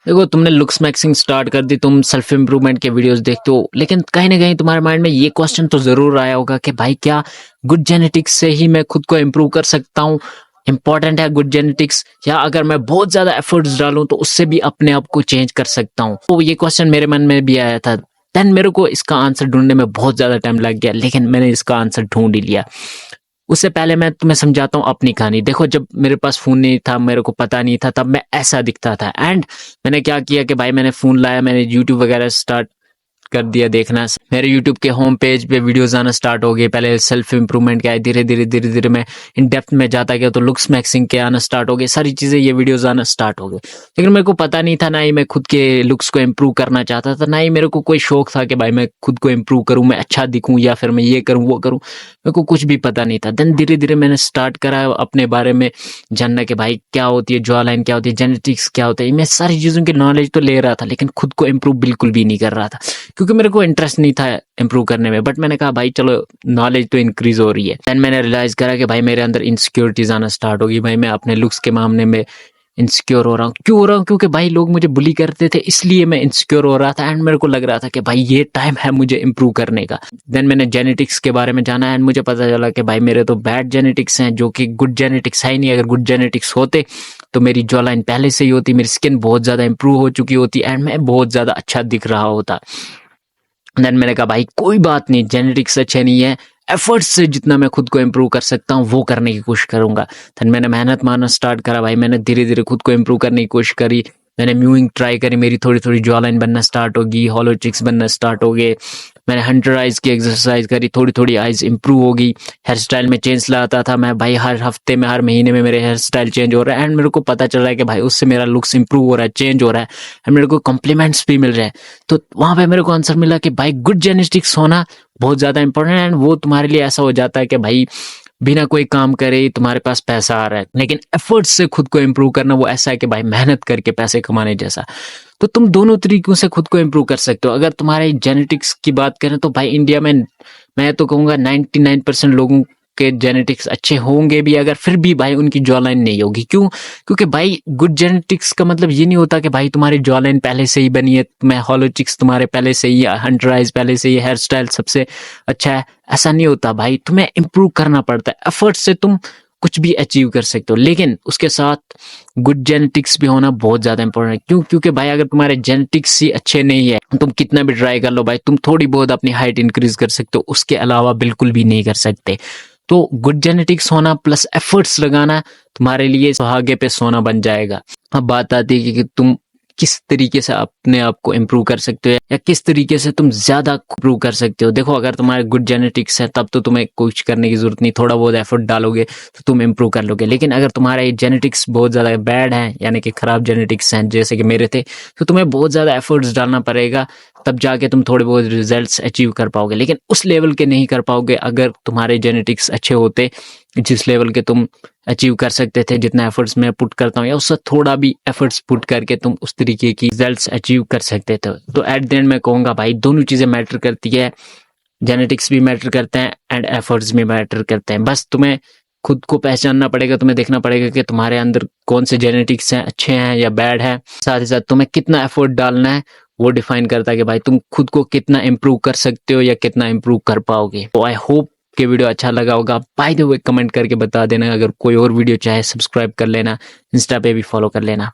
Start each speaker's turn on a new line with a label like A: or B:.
A: देखो तुमने looks maxing start कर दी, तुम सेल्फ इम्प्रूवमेंट के वीडियोस देखते हो, लेकिन कहीं ना कहीं तुम्हारे माइंड में ये क्वेश्चन तो जरूर आया होगा कि भाई क्या गुड जेनेटिक्स से ही मैं खुद को इम्प्रूव कर सकता हूँ? इंपॉर्टेंट है गुड जेनेटिक्स, या अगर मैं बहुत ज्यादा एफर्ट्स डालूं तो उससे भी अपने आप को चेंज कर सकता हूँ? तो ये क्वेश्चन मेरे मन में भी आया था। देन मेरे को इसका आंसर ढूंढने में बहुत ज्यादा टाइम लग गया, लेकिन मैंने इसका आंसर ढूंढ ही लिया। उससे पहले मैं तुम्हें समझाता हूँ अपनी कहानी। देखो जब मेरे पास फोन नहीं था, मेरे को पता नहीं था, तब मैं ऐसा दिखता था। एंड मैंने क्या किया कि भाई मैंने फोन लाया, मैंने यूट्यूब वगैरह स्टार्ट कर दिया देखना। मेरे यूट्यूब के होम पेज पे वीडियोस आना स्टार्ट हो गए। पहले सेल्फ इंप्रूवमेंट के आए, धीरे धीरे मैं इन डेप्थ में जाता गया तो लुक्स मैक्सिंग के आना स्टार्ट हो गए, सारी चीजें ये वीडियोस आना स्टार्ट हो गए। लेकिन मेरे को पता नहीं था, ना ही मैं खुद के लुक्स को इम्प्रूव करना चाहता था, ना ही मेरे को कोई शौक था कि भाई मैं खुद को इम्प्रूव करूं, मैं अच्छा दिखूं, या फिर मैं ये करूं वो करूं। मेरे को कुछ भी पता नहीं था। देन धीरे धीरे मैंने स्टार्ट करा अपने बारे में जानना कि भाई क्या होती है जॉ लाइन, क्या होती है जेनेटिक्स, क्या होता है। मैं सारी चीजों की नॉलेज तो ले रहा था, लेकिन खुद को इम्प्रूव बिल्कुल भी नहीं कर रहा था, क्योंकि मेरे को इंटरेस्ट नहीं था इम्प्रूव करने में। बट मैंने कहा भाई चलो नॉलेज तो इंक्रीज हो रही है। देन मैंने रियलाइज करा कि भाई मेरे अंदर इनसिक्योरिटीज आना स्टार्ट होगी। भाई मैं अपने लुक्स के मामले में इनसिक्योर हो रहा हूँ। क्यों हो रहा हूँ? क्योंकि भाई लोग मुझे बुली करते थे, इसलिए मैं इनसिक्योर हो रहा था। एंड मेरे को लग रहा था कि भाई ये टाइम है मुझे इम्प्रूव करने का। देन मैंने जेनेटिक्स के बारे में जाना एंड मुझे पता चला कि भाई मेरे तो बैड जेनेटिक्स हैं, जो कि गुड जेनेटिक्स है ही नहीं। अगर गुड जेनेटिक्स होते तो मेरी जॉ लाइन पहले से ही होती, मेरी स्किन बहुत ज्यादा इंप्रूव हो चुकी होती एंड मैं बहुत ज्यादा अच्छा दिख रहा होता। देन मैंने कहा भाई कोई बात नहीं, जेनेटिक्स अच्छे नहीं है, एफर्ट्स से जितना मैं खुद को इम्प्रूव कर सकता हूँ वो करने की कोशिश करूंगा। देन मैंने मेहनत मारना स्टार्ट करा। भाई मैंने धीरे धीरे खुद को इम्प्रूव करने की कोशिश करी। मैंने म्यूइंग ट्राई करी, मेरी थोड़ी थोड़ी जॉ लाइन बनना स्टार्ट होगी, हॉलो चिक्स बनना स्टार्ट हो गए। मैंने 100 आइज की एक्सरसाइज करी, थोड़ी थोड़ी आइज इंप्रूव हो गई। हेयर स्टाइल में चेंज लाता था मैं, भाई हर हफ्ते में हर महीने में मेरे हेयर स्टाइल चेंज हो रहा है। एंड मेरे को पता चल रहा है कि भाई उससे मेरा लुक्स इंप्रूव हो रहा है, चेंज हो रहा है, एंड मेरे को कॉम्प्लीमेंट्स भी मिल रहे हैं। तो वहां पे मेरे को आंसर मिला कि भाई गुड जेनेटिक्स होना बहुत ज्यादा इंपॉर्टेंट है। एंड वो तुम्हारे लिए ऐसा हो जाता है कि भाई बिना कोई काम करे तुम्हारे पास पैसा आ रहा है। लेकिन एफर्ट्स से खुद को इम्प्रूव करना वो ऐसा है कि भाई मेहनत करके पैसे कमाने जैसा। तो तुम दोनों तरीकों से खुद को इम्प्रूव कर सकते हो। अगर तुम्हारे जेनेटिक्स की बात करें तो भाई इंडिया में मैं तो कहूंगा 99% लोगों के जेनेटिक्स अच्छे होंगे भी, अगर फिर भी भाई उनकी जॉ लाइन नहीं होगी। क्यों? क्योंकि भाई गुड जेनेटिक्स का मतलब ये नहीं होता कि भाई तुम्हारी जॉ लाइन पहले से ही बनी है, तुम्हें हॉलो चिक्स तुम्हारे पहले से ही, हंटर आइज पहले से ही, हेयर स्टाइल सबसे अच्छा है, ऐसा नहीं होता। भाई तुम्हें इम्प्रूव करना पड़ता है। एफर्ट से तुम कुछ भी अचीव कर सकते हो, लेकिन उसके साथ गुड जेनेटिक्स भी होना बहुत ज्यादा इंपॉर्टेंट है। क्यों? क्योंकि भाई अगर तुम्हारे जेनेटिक्स ही अच्छे नहीं है, तुम कितना भी ट्राई कर लो भाई, तुम थोड़ी बहुत अपनी हाइट इंक्रीज कर सकते हो, उसके अलावा बिल्कुल भी नहीं कर सकते। तो गुड जेनेटिक्स होना प्लस एफर्ट्स लगाना तुम्हारे लिए सुहागे पे सोना बन जाएगा। अब बात आती है कि तुम किस तरीके से अपने आप को इम्प्रूव कर सकते हो, या किस तरीके से तुम ज्यादा इम्प्रूव कर सकते हो। देखो अगर तुम्हारे गुड जेनेटिक्स है तब तो तुम्हें कुछ करने की जरूरत नहीं, थोड़ा बहुत एफर्ट डालोगे तो तुम इम्प्रूव कर लोगे। लेकिन अगर तुम्हारे जेनेटिक्स बहुत ज्यादा बैड है, यानी कि खराब जेनेटिक्स हैं जैसे कि मेरे थे, तो तुम्हें बहुत ज्यादा एफर्ट्स डालना पड़ेगा, तब जाके तुम थोड़े बहुत रिजल्ट्स अचीव कर पाओगे। लेकिन उस लेवल के नहीं कर पाओगे अगर तुम्हारे जेनेटिक्स अच्छे होते, जिस लेवल के तुम अचीव कर सकते थे, जितना एफर्ट्स मैं पुट करता हूँ, या उससे थोड़ा भी एफर्ट्स पुट करके तुम उस तरीके की रिजल्ट्स अचीव कर सकते थे। तो एट द एंड मैं कहूंगा भाई दोनों चीजें मैटर करती है, जेनेटिक्स भी मैटर करते हैं एंड एफर्ट्स भी मैटर करते हैं। बस तुम्हें खुद को पहचानना पड़ेगा, तुम्हें देखना पड़ेगा कि तुम्हारे अंदर कौन से जेनेटिक्स हैं, अच्छे हैं या बैड हैं। साथ ही साथ तुम्हें कितना एफर्ट डालना है वो डिफाइन करता है कि भाई तुम खुद को कितना इम्प्रूव कर सकते हो या कितना इम्प्रूव कर पाओगे। तो आई होप कि वीडियो अच्छा लगा होगा। बाय द वे कमेंट करके बता देना। अगर कोई और वीडियो चाहे सब्सक्राइब कर लेना, इंस्टा पे भी फॉलो कर लेना।